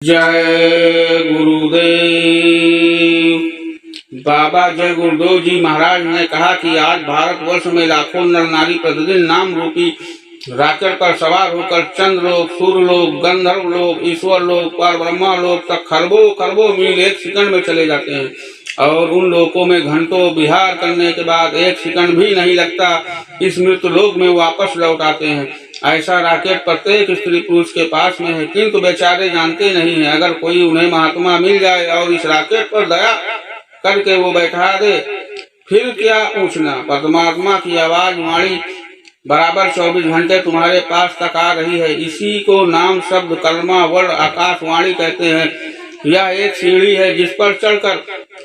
जय गुरुदेव। बाबा जय गुरुदेव जी महाराज ने कहा कि आज भारतवर्ष में लाखों नर नारी प्रतिदिन नाम रूपी रॉकेट पर सवार होकर चंद्र लोक, सूर्य लोक, गंधर्व लोक, ईश्वर लोक, पर ब्रह्मा लोक तक खरबों खरबों मील एक सेकंड में चले जाते हैं और उन लोकों में घंटों विहार करने के बाद एक सेकंड भी नहीं लगता इस मृत्यु लोक में वापस लौट आते हैं। ऐसा रॉकेट प्रत्येक स्त्री पुरुष के पास में है, किंतु बेचारे जानते नहीं हैं। अगर कोई उन्हें महात्मा मिल जाए और इस रॉकेट पर दया करके वो बैठा दे, फिर क्या पूछना। परमात्मा की आवाज वाणी बराबर 24 घंटे तुम्हारे पास तक आ रही है। इसी को नाम शब्द कलमा वर्ण आकाशवाणी कहते हैं। यह एक सीढ़ी है जिस पर चढ़कर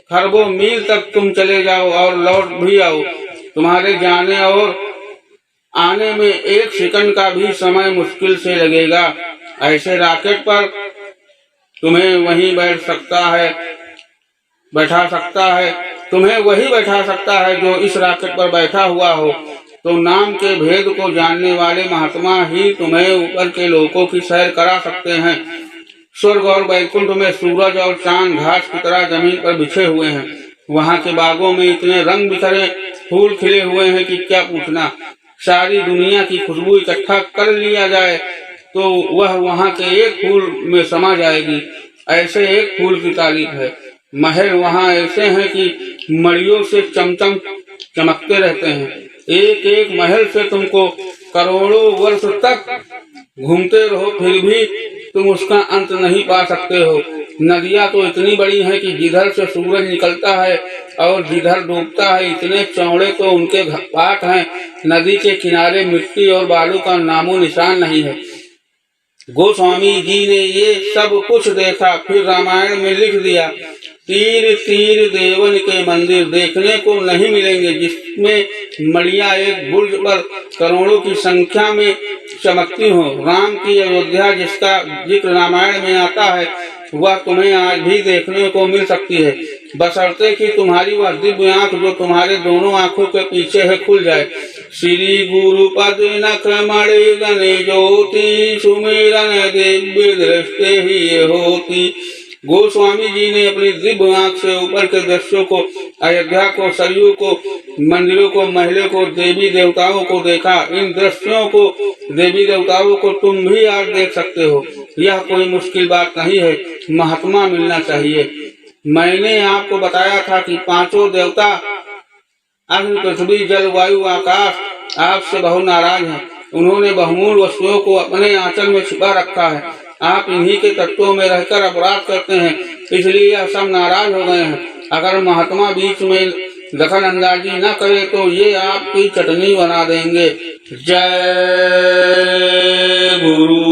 खरबों मील तक तुम चले जाओ और लौट भी आओ। तुम्हारे जाने और आने में एक सेकंड का भी समय मुश्किल से लगेगा। ऐसे रॉकेट पर तुम्हें वहीं बैठा सकता है तुम्हें वही बैठा सकता है जो इस रॉकेट पर बैठा हुआ हो। तो नाम के भेद को जानने वाले महात्मा ही तुम्हें ऊपर के लोकों की सैर करा सकते हैं। स्वर्ग और वैकुंठ में सूरज और चांद घास की तरह जमीन पर बिछे हुए हैं। वहाँ के बागों में इतने रंग बिखरे फूल खिले हुए हैं कि क्या पूछना। सारी दुनिया की खुशबू इकट्ठा कर लिया जाए तो वह वहाँ के एक फूल में समा जाएगी। ऐसे एक फूल की तारीफ है। महल वहाँ ऐसे हैं कि मड़ियों से चमचम चमकते रहते हैं। एक एक महल से तुमको करोड़ों वर्ष तक घूमते रहो फिर भी तुम उसका अंत नहीं पा सकते हो। नदियाँ तो इतनी बड़ी हैं कि जिधर से सूरज निकलता है और जिधर डूबता है इतने चौड़े तो उनके घाट हैं। नदी के किनारे मिट्टी और बालू का नामो निशान नहीं है। गोस्वामी जी ने ये सब कुछ देखा, फिर रामायण में लिख दिया। तीर तीर देवन के मंदिर देखने को नहीं मिलेंगे जिसमें मड़िया एक बुर्ज पर करोड़ों की संख्या में चमकती हो। राम की अयोध्या जिसका जिक्र रामायण में आता है वह तुम्हें आज भी देखने को मिल सकती है, बशर्ते कि तुम्हारी वह दिव्य आंख जो तुम्हारे दोनों आंखों के पीछे है खुल जाए। श्री गुरु पद नख मणि गणे ज्योति सुमिरन दिव्य दृष्टि ही होती। गोस्वामी जी ने अपनी दिव्य आंख से ऊपर के दृश्यों को, अयोध्या को, सरयू को, मंदिरों को, महलों को, देवी देवताओं को देखा। इन दृश्यों को, देवी देवताओं को तुम भी आज देख सकते हो। यह कोई मुश्किल बात नहीं है, महात्मा मिलना चाहिए। मैंने आपको बताया था कि पांचों देवता अग्नि, पृथ्वी, जल, वायु, आकाश आपसे बहुत नाराज हैं। उन्होंने बहुमूल्य वस्तुओं को अपने आंचल में छिपा रखा है। आप इन्हीं के तत्वों में रहकर अपराध करते हैं, इसलिए यह सब नाराज हो गए हैं। अगर महात्मा बीच में दखल अंदाजी न करे तो ये आपकी चटनी बना देंगे। जय गुरु।